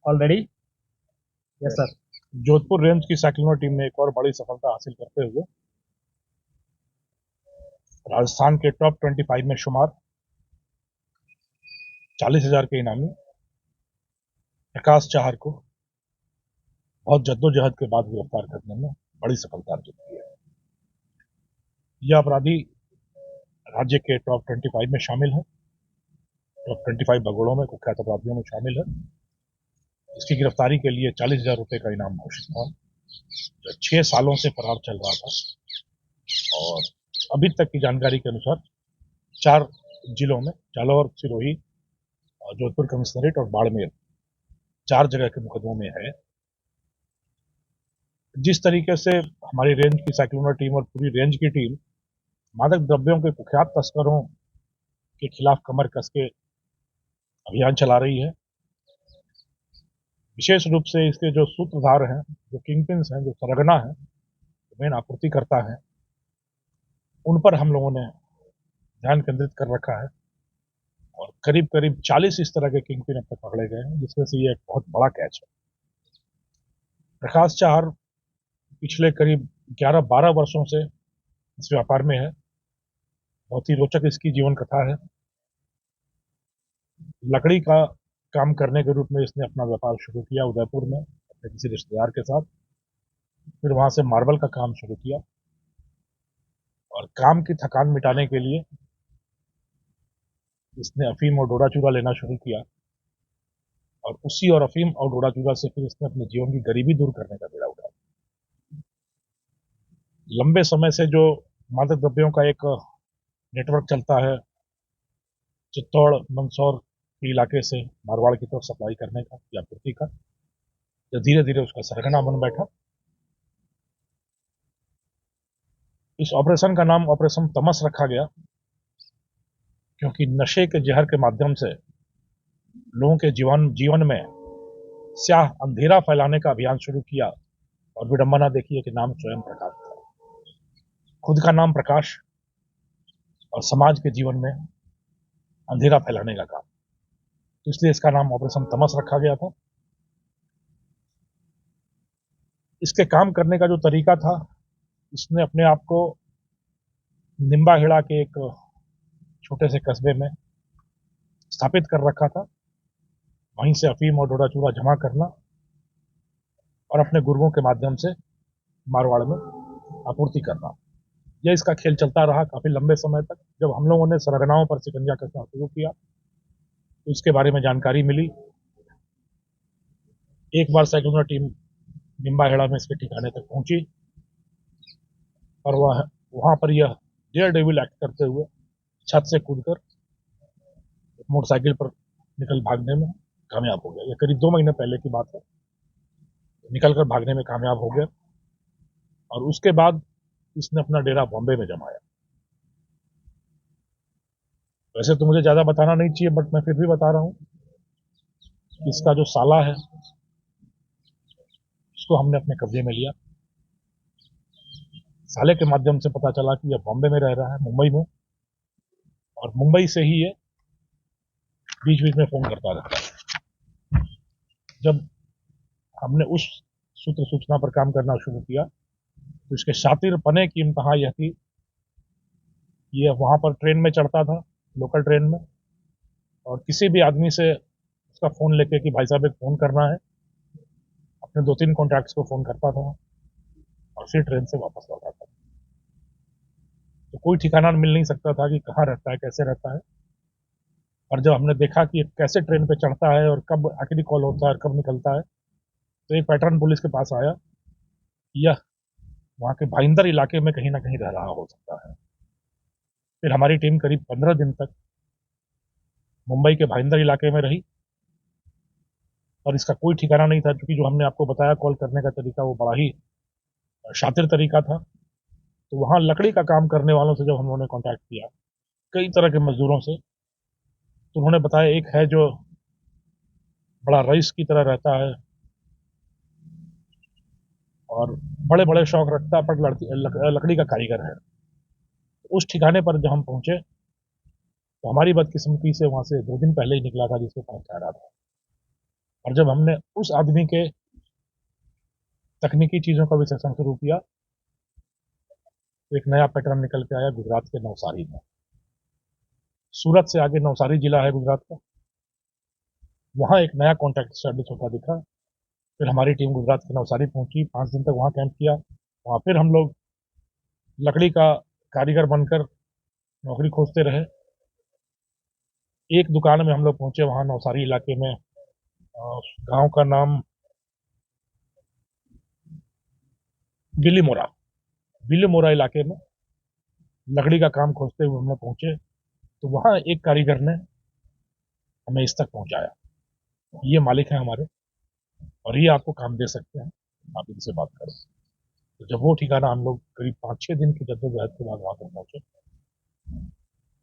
Already. Yes sir. Jodhpur range की साइक्लोनर team ने एक और बड़ी सफलता हासिल करते हुए राजस्थान के टॉप 25 में शुमार 40,000 के इनामी प्रकाश चाहर को बहुत जद्दोजहद के बाद गिरफ्तार करने में बड़ी सफलता अर्जित की है। यह अपराधी राज्य के टॉप 25 में शामिल है, टॉप 25 भगोड़ों में, कुख्यात अपराधियों में शामिल है। इसकी गिरफ्तारी के लिए 40,000 रुपए का इनाम घोषित था। जो 6 सालों से फरार चल रहा था और अभी तक की जानकारी के अनुसार 4 जिलों में, जालौर, सिरोही, जोधपुर कमिश्नरेट और बाड़मेर, 4 जगह के मुकदमों में है। जिस तरीके से हमारी रेंज की साइक्लोनर टीम और पूरी रेंज की टीम मादक द्रव्यों के कुख्यात तस्करों के खिलाफ कमर कस के अभियान चला रही है, विशेष रूप से इसके जो सूत्रधार हैं, जो किंगपिन्स हैं, जो सरगना हैं, मेन आपूर्तिकर्ता हैं, उन पर हम लोगों ने ध्यान केंद्रित कर रखा है और करीब करीब 40 इस तरह के किंगपिन अब तक पकड़े गए हैं, जिसमें से ये एक बहुत बड़ा कैच है। प्रकाश चाहर पिछले करीब 11-12 वर्षों से इस व्यापार में है। बहुत ही रोचक इसकी जीवन कथा है। लकड़ी का काम करने के रूप में इसने अपना व्यापार शुरू किया उदयपुर में अपने किसी रिश्तेदार के साथ। फिर वहां से मार्बल का काम शुरू किया और काम की थकान मिटाने के लिए इसने अफीम और डोडा चूरा लेना शुरू किया और उसी और अफीम और डोडा चूरा से फिर इसने अपने जीवन की गरीबी दूर करने का बीड़ा उठाया। लंबे समय से जो मादक द्रव्यों का एक नेटवर्क चलता है चित्तौड़, मंदसौर के इलाके से मारवाड़ की तरफ सप्लाई करने का या आपूर्ति का, जो धीरे धीरे उसका सरगना बन बैठा। इस ऑपरेशन का नाम ऑपरेशन तमस रखा गया क्योंकि नशे के जहर के माध्यम से लोगों के जीवन में स्याह अंधेरा फैलाने का अभियान शुरू किया और विडंबना देखिए कि नाम स्वयं प्रकाश था। खुद का नाम प्रकाश और समाज के जीवन में अंधेरा फैलाने का काम, तो इसलिए इसका नाम ऑपरेशन तमस रखा गया था। इसके काम करने का जो तरीका था, इसने अपने आप को निम्बाहेड़ा के एक छोटे से कस्बे में स्थापित कर रखा था। वहीं से अफीम और डोडा चूरा जमा करना और अपने गुर्गों के माध्यम से मारवाड़ में आपूर्ति करना, यह इसका खेल चलता रहा काफी लंबे समय तक। जब हम लोगों ने सरगनाओं पर शिकंजा कसना शुरू किया तो इसके बारे में जानकारी मिली। एक बार साइक्लोनर टीम निम्बाहेड़ा में इसके ठिकाने तक पहुंची और वहां पर यह डेयर डेविल एक्ट करते हुए छत से कूदकर मोटरसाइकिल पर निकल भागने में कामयाब हो गया। यह करीब 2 महीने पहले की बात है। निकलकर भागने में कामयाब हो गया और उसके बाद इसने अपना डेरा बॉम्बे में जमाया। वैसे तो मुझे ज्यादा बताना नहीं चाहिए, बट मैं फिर भी बता रहा हूँ। इसका जो साला है उसको हमने अपने कब्जे में लिया। साले के माध्यम से पता चला कि यह बॉम्बे में रह रहा है, मुंबई में, और मुंबई से ही ये बीच बीच में फोन करता रहता है। जब हमने उस सूत्र सूचना पर काम करना शुरू किया तो इसके शातिर पने की इंतहा यह थी, ये वहां पर ट्रेन में चढ़ता था, लोकल ट्रेन में, और किसी भी आदमी से उसका फोन लेके कि भाई साहब एक फोन करना है, अपने 2-3 कॉन्टैक्ट्स को फोन करता था और फिर ट्रेन से वापस लौटा था। तो कोई ठिकाना मिल नहीं सकता था कि कहाँ रहता है, कैसे रहता है। और जब हमने देखा कि कैसे ट्रेन पे चढ़ता है और कब आखिरी कॉल होता है और कब निकलता है, तो एक पैटर्न पुलिस के पास आया, यह वहां के भाईंदर इलाके में कहीं ना कहीं रह रहा हो सकता है। फिर हमारी टीम करीब 15 दिन तक मुंबई के भाईंदर इलाके में रही और इसका कोई ठिकाना नहीं था, क्योंकि जो हमने आपको बताया कॉल करने का तरीका वो बड़ा ही शातिर तरीका था। तो वहां लकड़ी का काम करने वालों से जब हम लोगों ने कॉन्टैक्ट किया, कई तरह के मजदूरों से, तो उन्होंने बताया एक है जो बड़ा रईस की तरह रहता है और बड़े बड़े शौक रखता है, पर लकड़ी का कारीगर है। उस ठिकाने पर जब हम पहुंचे तो हमारी बदकिस्मती से वहां से 2 दिन पहले ही निकला था जिसको पास जा रहा था। और जब हमने उस आदमी के तकनीकी चीज़ों का विश्लेषण शुरू किया तो एक नया पैटर्न निकल के आया गुजरात के नवसारी में। सूरत से आगे नवसारी जिला है गुजरात का, वहाँ एक नया कॉन्ट्रैक्ट स्टैब्लिश होता दिखा। फिर हमारी टीम गुजरात के नवसारी पहुंची, 5 दिन तक वहाँ कैंप किया। वहाँ फिर हम लोग लकड़ी का कारीगर बनकर नौकरी खोजते रहे। एक दुकान में हम लोग पहुंचे वहाँ नवसारी इलाके में, गांव का नाम बिलीमोरा, बिलीमोरा इलाके में लकड़ी का काम खोजते हुए हम लोग पहुंचे। तो वहाँ एक कारीगर ने हमें इस तक पहुंचाया, ये मालिक हैं हमारे और ये आपको काम दे सकते हैं, आप इनसे बात करें। तो जब वो ठिकाना हम लोग करीब 5-6 दिन की जद्दोजहद के बाद वहाँ पर पहुंचे,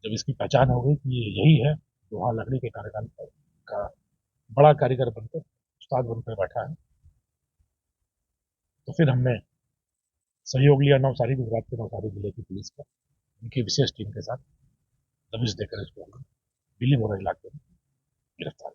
जब इसकी पहचान हो गई कि ये यही है तो वहाँ लकड़ी के कार्यकाल का बड़ा कारीगर बनकर उस्ताद बनकर बैठा है, तो फिर हमने सहयोग लिया नवसारी, गुजरात के नवसारी जिले की पुलिस का, उनकी विशेष टीम के साथ दबिश देकर इसको बिलीमोरा इलाके में गिरफ्तार